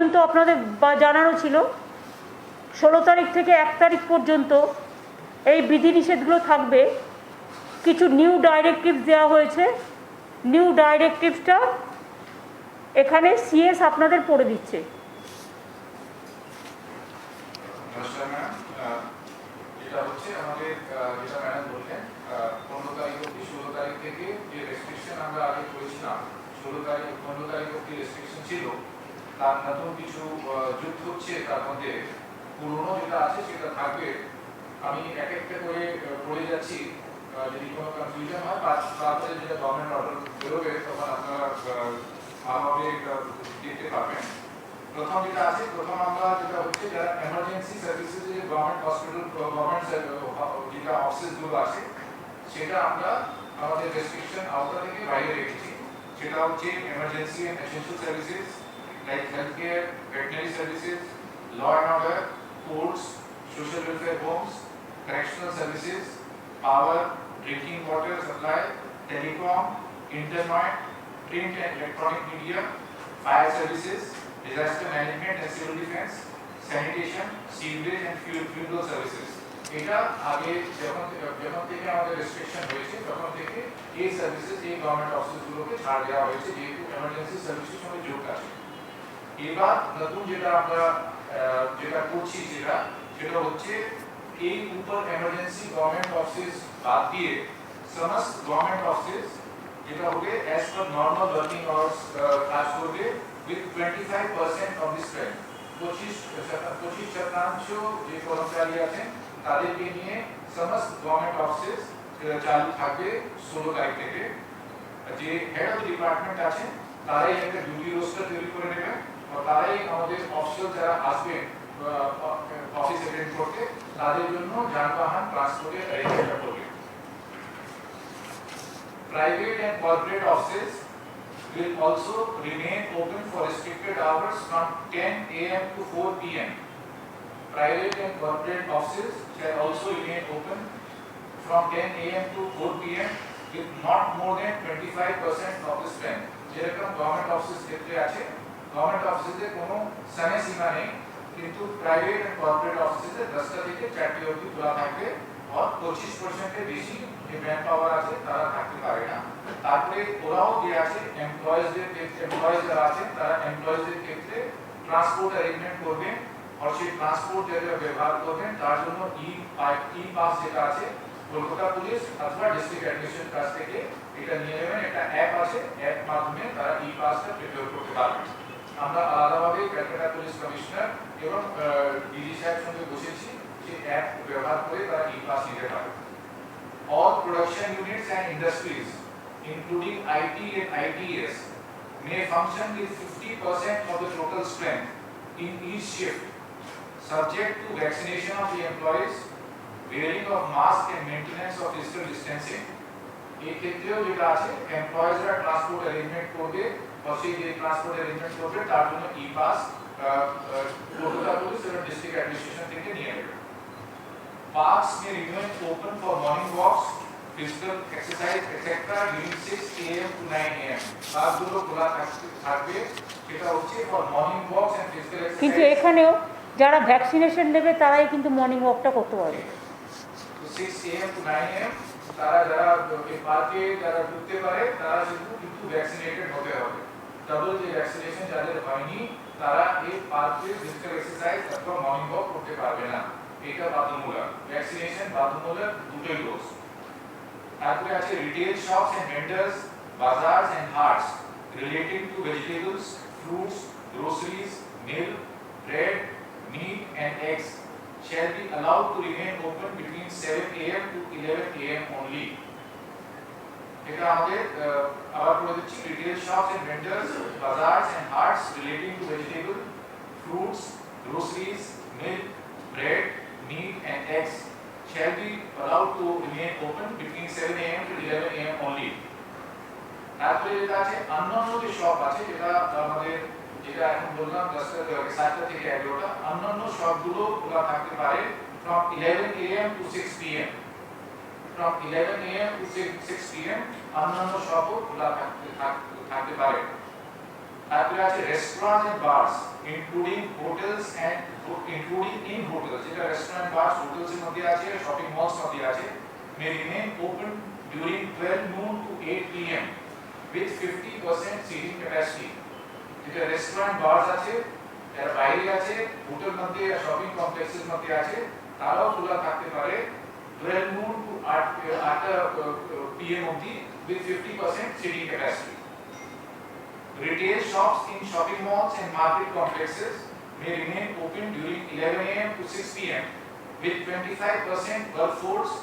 পর্যন্ত আপনাদের জানানো ছিল 16 তারিখ থেকে 1 তারিখ পর্যন্ত এই বিধিনিষেধগুলো থাকবে। কিছু নিউ ডাইরেক্টিভস দেওয়া হয়েছে। নিউ ডাইরেক্টিভসটা এখানে সিএস আপনাদের পড়ে দিচ্ছে। এটা হচ্ছে আমাদের যেটা ম্যাডাম বললেন 15 তারিখ অব্দি 16 তারিখ থেকে যে রেস্ট্রিকশন আমরা আগে করেছিলাম 15 তারিখ অব্দি রেস্ট্রিকশন ছিল, তার নতুন কিছু যুক্ত হচ্ছে। তার মধ্যে পুরনো যেটা আছে সেটা থাকবে। আমি এক একটা করে পড়ে যাচ্ছি, যদি কোনো কনফিউশন হয় তারপরে যেটা গভর্নমেন্ট অর্ডার বেরোবে তখন আপনারা ভালোভাবে দেখতে পাবেন। প্রথম যেটা আছে, প্রথম আমরা যেটা হচ্ছে যারা এমার্জেন্সি সার্ভিসেস যে গভর্নমেন্ট হসপিটাল গভর্নমেন্ট যেটা অফিসগুলো আছে সেটা আমরা আমাদের রেস্ট্রিকশন আওতা থেকে বাইরে রেখেছি। সেটা হচ্ছে emergency and essential services like health care, veterinary services, law and order, courts, social welfare homes, correctional services, power, drinking water supply, telecom, internet, print and electronic media, fire services, disaster management and civil defense, sanitation, sewage and fuel services. এটা আগে যখন থেকে আমাদের restriction হয়েছে তখন থেকে এই services এই গভর্নমেন্ট অফিসগুলোকে ছাড় দেওয়া হয়েছে যেহেতু এমার্জেন্সি সার্ভিসের সঙ্গে যুক্ত আছে। এবার নতুন যেটা আমরা যেটা করছি সেটা হচ্ছে এই উপর এমার্জেন্সি গভর্নমেন্ট অফিস বাদ দিয়ে সমস্ত গভর্নমেন্ট অফিস যেটা হবে as per normal working hours কাজ করবে উইথ 25% অফ দি স্ট্রেংথ। 25% যে কর্মচারী আছেন তাদেরকে নিয়ে সমস্ত গভর্নমেন্ট অফিস চালু থাকবে 16 তারিখ থেকে। যে হেড অফ ডিপার্টমেন্ট আছেন তারাই একটা ডিউটি রোস্টার তৈরি করে নেবেন আর তারাই আমাদের অফিসার যারা আসবেন অফিস অ্যাটেন্ড করতে তাদের জন্য যানবাহন ট্রান্সপোর্টের অ্যারেঞ্জমেন্ট করবে। Private and corporate offices will also remain open for restricted hours from 10 a.m. to 4 p.m. Private and corporate offices shall also remain open from 10 a.m. to 4 p.m. with not more than 25% of the strength. যেরকম government office ক্ষেত্রে আছে, government অফিসে কোনো সময় সীমা নেই, কিন্তু private and corporate অফিসে 10টা থেকে 4টে অবধি খোলা থাকবে আর 25% এর বেশি যে ম্যান পাওয়ার আছে তারা থাকতে পারে না। তারপরে ওরাও যে আছে এমপ্লয়িজ যারা আছে তারা এমপ্লয়িজদের ক্ষেত্রে ট্রান্সপোর্ট অ্যারেঞ্জমেন্ট করবেন আর সেই ট্রান্সপোর্ট যেটা ব্যবহার করবেন তার জন্য ই পাস যেটা আছে কলকাতা পুলিশ অথবা ডিস্ট্রিক্ট অ্যাডমিনিস্ট্রেশন কাছ থেকে এটা নিয়ে নেবেন। একটা অ্যাপ আছে, অ্যাপ মাধ্যমে তারা ই পাসটা প্রিপেয়ার করতে পারবেন। আমরা আলাদাভাবে ক্যালকাটা পুলিশ কমিশনার এবং ডিজি সাহেবের সঙ্গে বসেছি যে অ্যাপ ব্যবহার করে তারা ই পাস নিতে পারে। All production units and industries including IT and ITS may function with 50% of the total strength in each shift subject to vaccination of the employees, wearing of mask and maintenance of physical distancing. এই ক্ষেত্রেও যেটা আছে এমপ্লয়িজরা transport arrangement করবে আর সেই যে transport arrangement করবে তার জন্য ই পাস কলকাতা পুলিশ এবং ডিস্ট্রিক্ট অ্যাডমিনিস্ট্রেশন থেকে নিয়ে নেবে। Parks may remain open for morning walks, physical exercise, etc. during 6 a.m. to 9 a.m. পার্কগুলো খোলা থাকবে, সেটা হচ্ছে for morning walks and physical exercise. কিন্তু এখানেও যারা ভ্যাকসিনেশন নেবে তারাই কিন্তু মর্নিং ওয়াকটা করতে পারবে। 6 a.m. to 9 a.m. তারা যারা এই পার্কে যারা ঢুকতে পারে তারা কিন্তু ভ্যাকসিনেটেড হতে হবে। ডাবল যে ভ্যাকসিনেশন যাদের হয়নি তারা এই পার্কে ফিজিক্যাল এক্সারসাইজ অথবা মর্নিং ওয়াক করতে পারবে না। এটা বাধ্যতামূলক, ভ্যাকসিনেশন বাধ্যতামূলক দুটোই ডোজ। তারপরে আছে retail shops and vendors, bazaars and haats relating to vegetables, fruits, groceries, milk, bread, meat and eggs shall be allowed to remain open between 7 a.m. to 11 a.m. only. এটা আমাদের আবার বলে দিচ্ছি retail shops and vendors, bazaars and haats relating to vegetable, fruits, groceries, milk, bread, meat and eggs shall be allowed to remain open between 7 a.m. to 11 a.m. only. তারপরে যেটা আছে অন্যান্য যে শপ আছে যেটা আমাদের যেটা এখন বললাম 7টা থেকে 11টা, অন্যান্য শপগুলো খোলা থাকতে পারে from 11 a.m. to 6 p.m. from 11 a.m. to 6 p.m. অন্যান্য শপও খোলা থাকতে পারে। তারপরে আছে restaurant and bars including hotels and including in hotels, যেটা রেস্টুরেন্ট বার্স হোটেলস এর মধ্যে আছে, শপিং মলস মধ্যে আছে, may remain open during 12 noon to 8 p.m. with 50% seating capacity। যেটা রেস্টুরেন্ট বার্স আছে, যারা বাইরে আছে, হোটেল মধ্যে শপিং কমপ্লেক্সের মধ্যে আছে, তারাও খোলা থাকতে পারে 12 noon to 8 p.m. অবধি with 50% seating capacity। Retail shops in shopping malls and market complexes may remain open during 11 a.m. to 6 p.m. with 25% workforce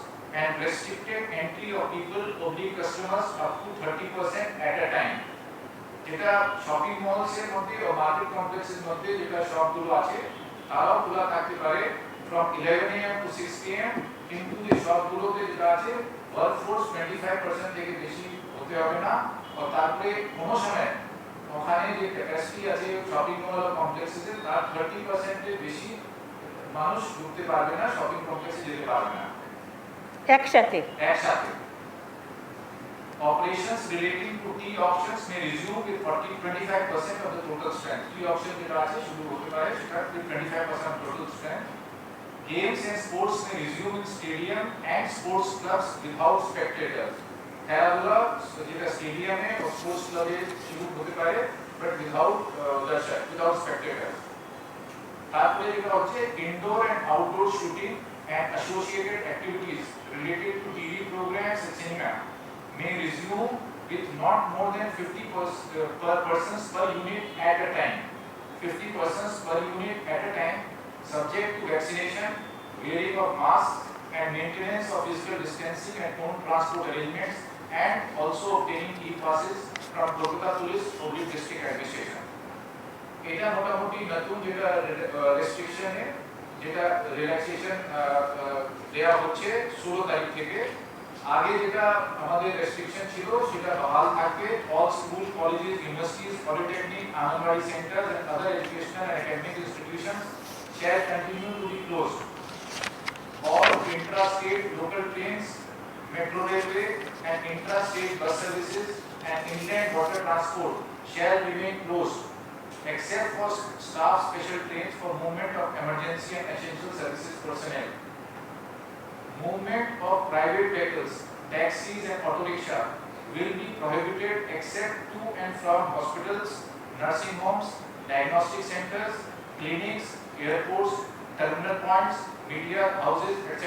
and restricted entry of people oblique customers up to 30% at a time। যেটা shopping malls এর মধ্যে ও market কমপ্লেক্সের মধ্যে যেটা শপগুলো আছে তারাও খোলা থাকতে পারে from 11 a.m. to 6 p.m. কিন্তু যে শপগুলোতে যেটা আছে ওয়ার্কফোর্স 25% থেকে বেশি হতে হবে না, আর তারপরে কোনো সময় ওখানে যে ক্যাপাসিটি আছে শপিং মল আর কমপ্লেক্সে তার 30% এর বেশি মানুষ ঢুকতে পারবে না, শপিং কমপ্লেক্সে যেতে পারবে না একসাথে। Operations relating to tea auctions may resume with 25% of the total strength। tea auction যেটা আছে শুরু হতে পারে সেটা with 25% of total strength। Games and sports may resume in stadium and sports clubs without spectators। খেলাধুলা যেটা স্টেডিয়ামে ও স্পোর্টস ক্লাবে শুরু হতে পারে বাট উইদাউট দর্শক, উইদাউট স্পেক্টেটরস। তারপরে যেটা হচ্ছে indoor and outdoor shooting and associated activities related to TV programmes and cinema may resume with not more than 50 persons per unit at a time। 50 persons per unit at a time, subject to vaccination, wearing of masks and maintenance of physical distancing and own transport arrangements, and also obtaining e-passes from Kolkata Police or District Administration। এটা মোটামুটি নতুন যেটা রেস্ট্রিকশনে যেটা relaxation দেয়া হচ্ছে 16 তারিখ থেকে। আগে যেটা আমাদের রেস্ট্রিকশন ছিল সেটা বহাল থাকবে। All school, colleges, universities, polytechnic, anganwadi centres and other educational and academic institutions shall continue to be closed। All intra-state local trains, metro railway and intra-state bus services and inland water transport shall remain closed except for staff special trains for movement of emergency and essential services personnel। Movement of private vehicles, taxis and auto rickshaw will be prohibited except to and from hospitals, nursing homes, diagnostic centers, clinics, airports, terminal points, media houses, etc.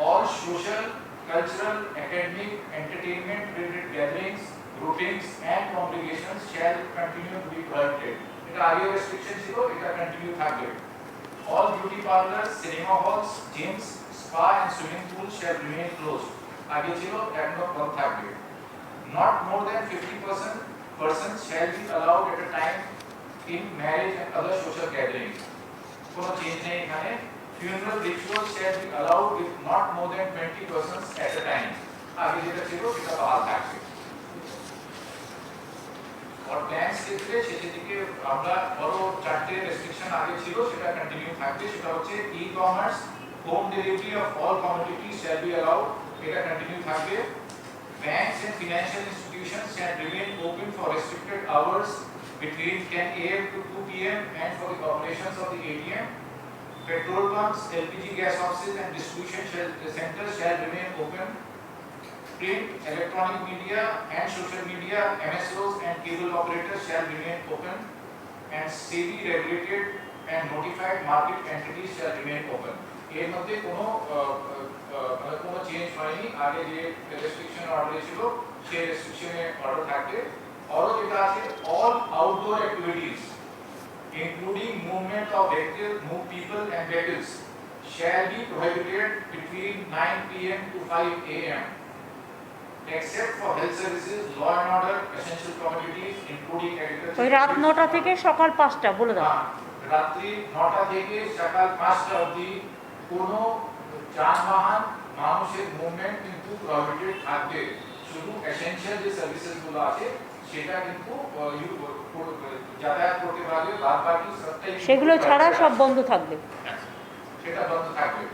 All social, cultural, academic, entertainment related gatherings, groupings and congregations shall continue to be prohibited। এটা আগে restriction ছিল, এটা continue থাকবে। All beauty parlors, cinema halls, gyms, spa and swimming pools shall remain closed। আগে ছিল, এখনো বন্ধ থাকবে। Not more than 50% persons shall be allowed at a time in marriage and other social gatherings। কোনো change নেই এখানে। Funeral rituals shall be allowed with not more than 20 persons at a time। আগে যেটা ছিল সেটা বহাল থাকবে। और प्लान्स ক্ষেত্রে সেদিকে আমরা বড় চারটে রেস্ট্রিকশন আগে ছিল সেটা কন্টিনিউ থাকবে। সেটা হচ্ছে e-commerce, home delivery of all commodities shall be allowed, এটা কন্টিনিউ থাকবে। Banks and financial institutions shall remain open for restricted hours between 10 a.m. to 2 p.m. and for the operations of the ATM। Petrol pumps, LPG gas offices and distribution centers shall remain open। Print, electronic media and social media, MSOs and cable operators shall remain open, and SEBI regulated and notified market entities shall remain open। এর মধ্যে কোনো change হয়নি। আগে যে restriction order ছিল সেই রেস্ট্রিকশনে order থাকবে। আরো যেটা আছে all outdoor activities including movement of vehicles, move people and vehicles shall be prohibited between 9 p.m. to 5 a.m. except for health services, law and order, essential commodities including agriculture। ওই রাত 9টা থেকে সকাল 5টা বলে দাও। রাত্রি 9টা থেকে সকাল 5টা অবধি কোনো যানবাহন মানুষের মুভমেন্ট কিন্তু প্রহিবিটেড থাকবে। শুধু এসেনশিয়াল যে সার্ভিসেসগুলো আছে সেটা কিন্তু যাতায়াত করতে পারবে, বাদ বাকি সবটাই সেগুলো ছাড়া সব বন্ধ থাকবে। সেটা বন্ধ থাকবে।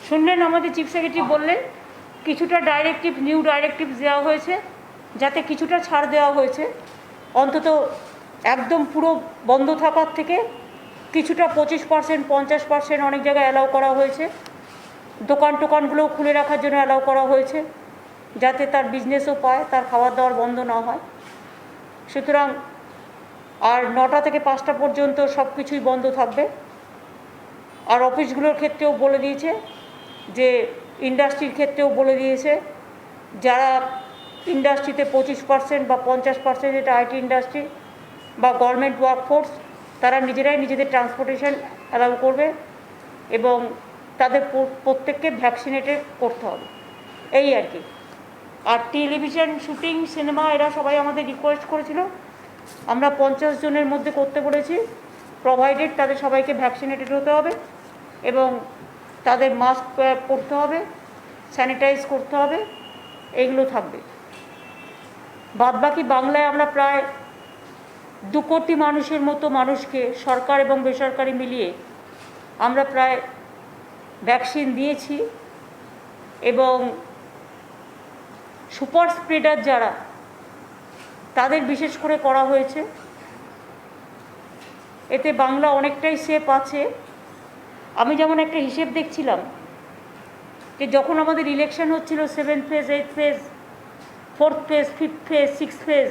শুনলেন আমাদের চিফ সেক্রেটারি বললেন কিছুটা ডাইরেক্টিভ নিউ ডাইরেক্টিভ দেওয়া হয়েছে, যাতে কিছুটা ছাড় দেওয়া হয়েছে, অন্তত একদম পুরো বন্ধ থাকার থেকে কিছুটা 25%, 50% অনেক জায়গায় অ্যালাউ করা হয়েছে। দোকানগুলোও খুলে রাখার জন্য অ্যালাউ করা হয়েছে, যাতে তার বিজনেসও পায়, তার খাবার দাবার বন্ধ না হয়। সুতরাং আর 9টা থেকে 5টা পর্যন্ত সব কিছুই বন্ধ থাকবে। আর অফিসগুলোর ক্ষেত্রেও বলে দিয়েছে, যে ইন্ডাস্ট্রির ক্ষেত্রেও বলে দিয়েছে, যারা ইন্ডাস্ট্রিতে 25% বা 50%, যেটা আইটি ইন্ডাস্ট্রি বা গভর্নমেন্ট ওয়ার্কফোর্স, তারা নিজেরাই নিজেদের ট্রান্সপোর্টেশন অ্যালাউ করবে এবং তাদের প্রত্যেককে ভ্যাকসিনেটেড করতে হবে, এই আর কি। আর টেলিভিশন শুটিং, সিনেমা, এরা সবাই আমাদের রিকোয়েস্ট করেছিল, আমরা 50 জনের মধ্যে করতে বলেছি, প্রোভাইডেড তাদের সবাইকে ভ্যাকসিনেটেড হতে হবে এবং তাদের মাস্ক পরতে হবে, স্যানিটাইজ করতে হবে, এগুলো থাকবে। বাদবাকি বাংলায় আমরা প্রায় 2 কোটি মানুষের মতো মানুষকে, সরকার এবং বেসরকারি মিলিয়ে আমরা প্রায় ভ্যাকসিন দিয়েছি এবং সুপার স্প্রেডার যারা, তাদের বিশেষ করে করা হয়েছে। এতে বাংলা অনেকটাই সেফ আছে। আমি যেমন একটা হিসেব দেখছিলাম, যে যখন আমাদের ইলেকশন হচ্ছিল 7th phase, 8th phase, 4th phase, 5th phase, 6th phase,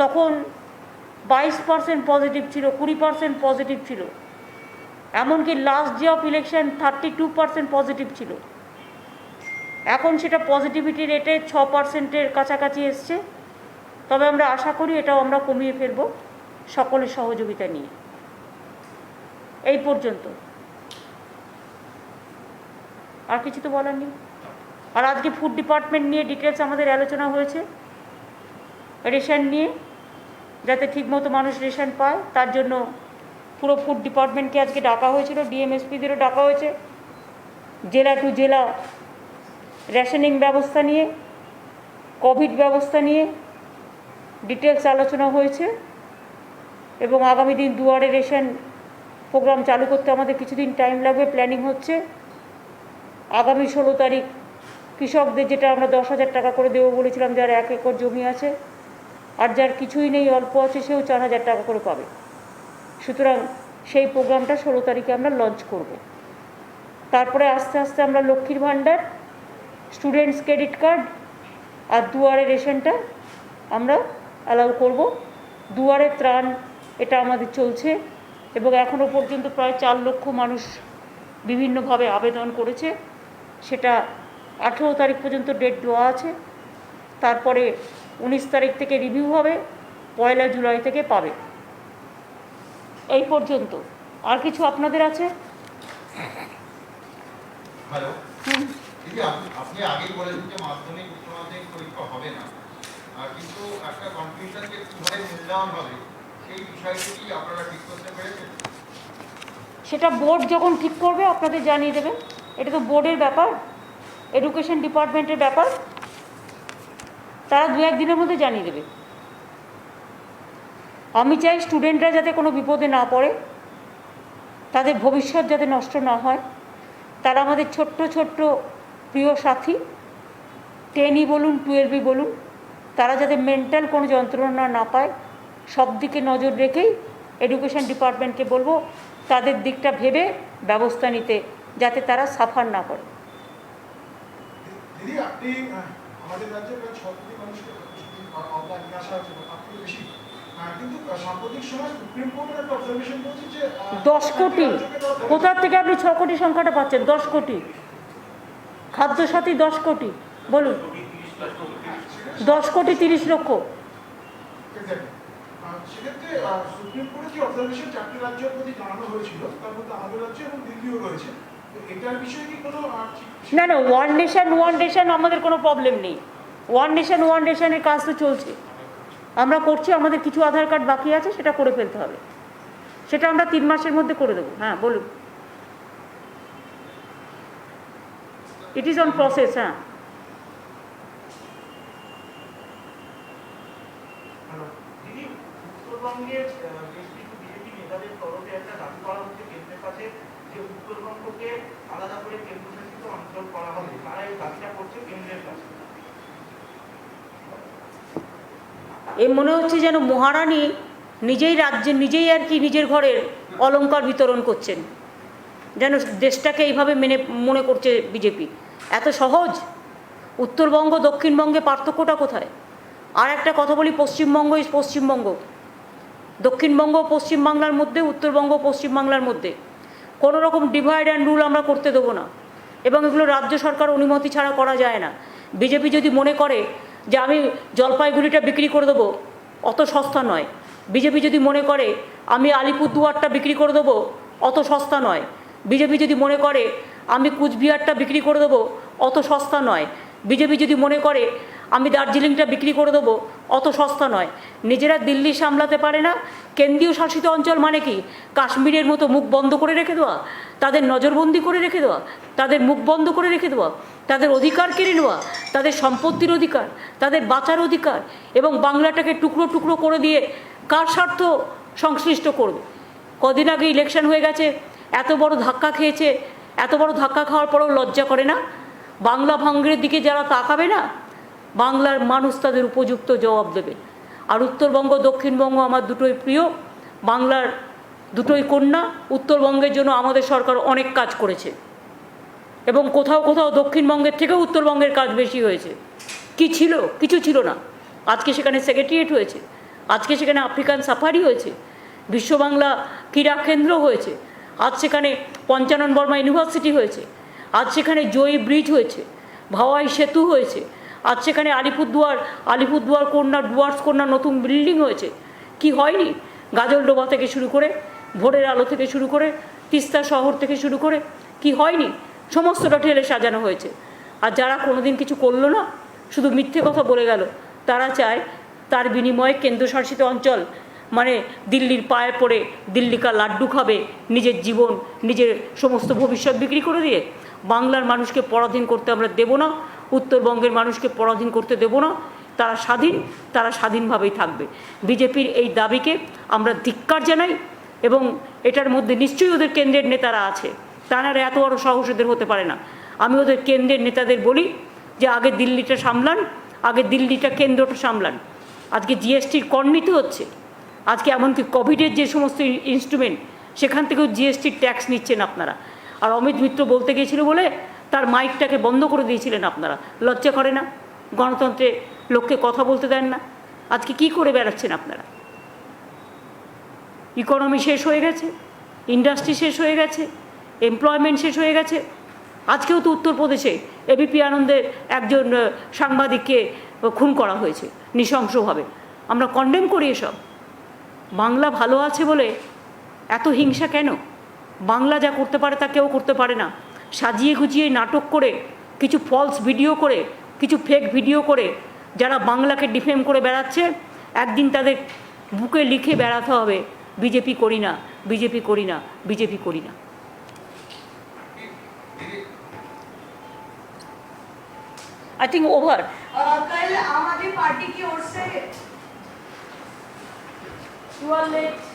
তখন 22% পজিটিভ ছিল, 20% পজিটিভ ছিল, এমনকি last day of election 32% positive ছিল। এখন সেটা পজিটিভিটি রেটে 6%-এর কাছাকাছি এসছে। তবে আমরা আশা করি এটাও আমরা কমিয়ে ফেলব সকলের সহযোগিতা নিয়ে। এই পর্যন্ত, আর কিছু তো বলার নেই। আর আজকে ফুড ডিপার্টমেন্ট নিয়ে ডিটেলস আমাদের আলোচনা হয়েছে, রেশন নিয়ে, যাতে ঠিকমতো মানুষ রেশন পায়, তার জন্য পুরো ফুড ডিপার্টমেন্টকে আজকে ডাকা হয়েছিল, ডিএমএসপিদেরও ডাকা হয়েছে, জেলা টু জেলা রেশনিং ব্যবস্থা নিয়ে, কোভিড ব্যবস্থা নিয়ে ডিটেলস আলোচনা হয়েছে এবং আগামী দিন দুয়ারে রেশন প্রোগ্রাম চালু করতে আমাদের কিছুদিন টাইম লাগবে, প্ল্যানিং হচ্ছে। আগামী 16 তারিখ কৃষকদের, যেটা আমরা 10,000 টাকা করে দেবো বলেছিলাম, যার 1 একর জমি আছে আর যার কিছুই নেই, অল্প আছে, সেও 4,000 টাকা করে পাবে। সুতরাং সেই প্রোগ্রামটা 16 তারিখে আমরা লঞ্চ করব। তারপরে আস্তে আস্তে আমরা লক্ষ্মীর ভাণ্ডার, স্টুডেন্টস ক্রেডিট কার্ড আর দুয়ারে রেশনটা আমরা অ্যালাউ করব। দুয়ারে ত্রাণ, এটা আমাদের চলছে এবং এখনও পর্যন্ত প্রায় 4 লক্ষ মানুষ বিভিন্নভাবে আবেদন করেছে। সেটা 18 তারিখ পর্যন্ত ডেট দেওয়া আছে। তারপরে 19 তারিখ থেকে রিভিউ হবে, 1 জুলাই থেকে পাবে। এই পর্যন্ত। আর কিছু আপনাদের আছে? হ্যালো, দিদি, আপনি আগেই বলেছেন যে মাধ্যমিক উচ্চ মাধ্যমিক পরীক্ষা হবে না, কিন্তু একটা কনফিউশন যে কিভাবে মূল্যায়ন হবে, সেই বিষয়টি কি আপনারা ঠিক করতে পেরেছেন? সেটা বোর্ড যখন ঠিক করবে আপনাদের জানিয়ে দেবে। এটা তো বোর্ডের ব্যাপার, এডুকেশন ডিপার্টমেন্টের ব্যাপার, তারা 2-1 দিনের মধ্যে জানিয়ে দেবে। আমি চাই স্টুডেন্টরা যাতে কোনো বিপদে না পড়ে, তাদের ভবিষ্যৎ যাতে নষ্ট না হয়। তারা আমাদের ছোট্ট ছোট্ট প্রিয় সাথী, 10ই বলুন, 12ই বলুন, তারা যাতে মেন্টাল কোনো যন্ত্রণা না পায়, সব দিকে নজর রেখেই এডুকেশন ডিপার্টমেন্টকে বলবো তাদের দিকটা ভেবে ব্যবস্থা নিতে, যাতে তারা সাফার না করে। দিদি, আপনি আমাদের রাজ্যে প্রায় 6 কোটি মানুষকে অবদান নিয়ে আসা হয়েছে, তার থেকে বেশি, কিন্তু সাম্প্রতিক সময় সুপ্রিম কোর্টের একটা অবজারভেশন বলছে যে 10 কোটি, কোথার থেকে আপনি 6 কোটি সংখ্যাটা পাচ্ছেন? 10 কোটি, খাদ্যসাথী 10 কোটি, বলুন। 10 কোটি 30 লক্ষ। সেক্ষেত্রে সুপ্রিম কোর্টের যে অবজারভেশন 4টি রাজ্যের প্রতি জানানো হয়েছিল, তার মধ্যে আমাদের রাজ্য এবং দিল্লিও রয়েছে, এটার বিষয়ে কি কোনো না না, ওয়ান নেশন আমাদের কোনো প্রবলেম নেই। ওয়ান নেশনের কাজ তো চলছে, আমরা করছি। আমাদের কিছু আধার কার্ড বাকি আছে, সেটা করে ফেলতে হবে, সেটা আমরা 3 মাসের মধ্যে করে দেবো। হ্যাঁ, বলুন। It is on process. হ্যাঁ, দিদি, উত্তরবঙ্গের বেশ কিছু বিজেপি নেতাদের তরফে একটা দাবি করা হচ্ছে কেন্দ্রের কাছে যে উত্তরবঙ্গকে আলাদা করে কেন্দ্রশাসিত অঞ্চল করা হবে, তারা এই দাবিটা করছে কেন্দ্রের কাছে। এই মনে হচ্ছে যেন মহারানী নিজেই রাজ্যে নিজেই আর কি নিজের ঘরের অলংকার বিতরণ করছেন, যেন দেশটাকে এইভাবে মনে করছে বিজেপি। এত সহজ? উত্তরবঙ্গ দক্ষিণবঙ্গে পার্থক্যটা কোথায়? আর একটা কথা বলি, পশ্চিমবঙ্গ ইজ পশ্চিমবঙ্গ, দক্ষিণবঙ্গ পশ্চিমবাংলার মধ্যে, উত্তরবঙ্গ পশ্চিমবাংলার মধ্যে কোনো রকম ডিভাইড অ্যান্ড রুল আমরা করতে দেবো না, এবং এগুলো রাজ্য সরকার অনুমতি ছাড়া করা যায় না। বিজেপি যদি মনে করে যে আমি জলপাইগুড়িটা বিক্রি করে দেবো, অত সস্তা নয়। বিজেপি যদি মনে করে আমি আলিপুরদুয়ারটা বিক্রি করে দেবো, অত সস্তা নয়। বিজেপি যদি মনে করে আমি কুচবিহারটা বিক্রি করে দেবো, অত সস্তা নয়। বিজেপি যদি মনে করে আমি দার্জিলিংটা বিক্রি করে দেবো, অত সস্তা নয়। নিজেরা দিল্লি সামলাতে পারে না, কেন্দ্রীয় শাসিত অঞ্চল মানে কি কাশ্মীরের মতো মুখ বন্ধ করে রেখে দেওয়া, তাদের নজরবন্দি করে রেখে দেওয়া, তাদের মুখ বন্ধ করে রেখে দেওয়া, তাদের অধিকার কেড়ে নেওয়া, তাদের সম্পত্তির অধিকার, তাদের বাঁচার অধিকার, এবং বাংলাটাকে টুকরো টুকরো করে দিয়ে কার স্বার্থ সংশ্লিষ্ট করবে? কদিন আগে ইলেকশন হয়ে গেছে, এত বড় ধাক্কা খেয়েছে, এত বড় ধাক্কা খাওয়ার পরেও লজ্জা করে না? বাংলা ভাঙড়ের দিকে যারা তাকাবে না, বাংলার মানুষ তাদের উপযুক্ত জবাব দেবে। আর উত্তরবঙ্গ দক্ষিণবঙ্গ আমার দুটোই প্রিয়, বাংলার দুটোই কন্যা। উত্তরবঙ্গের জন্য আমাদের সরকার অনেক কাজ করেছে, এবং কোথাও কোথাও দক্ষিণবঙ্গের থেকেও উত্তরবঙ্গের কাজ বেশি হয়েছে। কি ছিল? কিছু ছিল না। আজকে সেখানে সেক্রেটারিয়েট হয়েছে, আজকে সেখানে আফ্রিকান সাফারি হয়েছে, বিশ্ব বাংলা ক্রীড়া কেন্দ্র হয়েছে, আজ সেখানে পঞ্চানন বর্মা ইউনিভার্সিটি হয়েছে, আজ সেখানে জয়ী ব্রিজ হয়েছে, ভাওয়াই সেতু হয়েছে, আজ সেখানে আলিপুরদুয়ার কন্যা ডুয়ার্স কন্যা নতুন বিল্ডিং হয়েছে। কি হয়নি? গাজলডোবা থেকে শুরু করে, ভোরের আলো থেকে শুরু করে, তিস্তা শহর থেকে শুরু করে, কি হয়নি? সমস্তটা ঠেলে সাজানো হয়েছে। আর যারা কোনোদিন কিছু করলো না, শুধু মিথ্যে কথা বলে গেল, তারা চায় তার বিনিময়ে কেন্দ্রশাসিত অঞ্চল মানে দিল্লির পায়ে পড়ে দিল্লিকা লাড্ডু খাবে, নিজের জীবন নিজের সমস্ত ভবিষ্যৎ বিক্রি করে দিয়ে। বাংলার মানুষকে পরাধীন করতে আমরা দেব না, উত্তরবঙ্গের মানুষকে পরাধীন করতে দেব না। তারা স্বাধীন, তারা স্বাধীনভাবেই থাকবে। বিজেপির এই দাবিকে আমরা ধিক্কার জানাই, এবং এটার মধ্যে নিশ্চয়ই ওদের কেন্দ্রের নেতারা আছে, তারা এত বড় সাহস ওদের হতে পারে না। আমি ওদের কেন্দ্রের নেতাদের বলি যে আগে দিল্লিটা সামলান, আগে দিল্লিটা কেন্দ্রটা সামলান। আজকে জিএসটির কর নিতে হচ্ছে, আজকে এমনকি কোভিডের যে সমস্ত ইনস্ট্রুমেন্ট, সেখান থেকেও জিএসটির ট্যাক্স নিচ্ছেন আপনারা। আর অমিত মিত্র বলতে গিয়েছিল বলে তার মাইকটাকে বন্ধ করে দিয়েছিলেন আপনারা। লজ্জা করে না? গণতন্ত্রে লোককে কথা বলতে দেন না। আজকে কি করে বেড়াচ্ছেন আপনারা? ইকোনমি শেষ হয়ে গেছে, ইন্ডাস্ট্রি শেষ হয়ে গেছে, এমপ্লয়মেন্ট শেষ হয়ে গেছে। আজকেও তো উত্তরপ্রদেশে এবিপি আনন্দের একজন সাংবাদিককে খুন করা হয়েছে নৃশংসভাবে। আমরা কন্ডেম করি এসব। বাংলা ভালো আছে বলে এত হিংসা কেন? বাংলা যা করতে পারে তা কেউ করতে পারে না। সাজিয়ে গুজিয়ে নাটক করে, কিছু ফলস ভিডিও করে, কিছু ফেক ভিডিও করে যারা বাংলাকে ডিফেম করে বেড়াচ্ছে, একদিন তাদের বুকে লিখে বেড়াতে হবে বিজেপি করি না, বিজেপি করি না, বিজেপি করি না। I think over. कल आम आदमी पार्टी की ओर से You are late.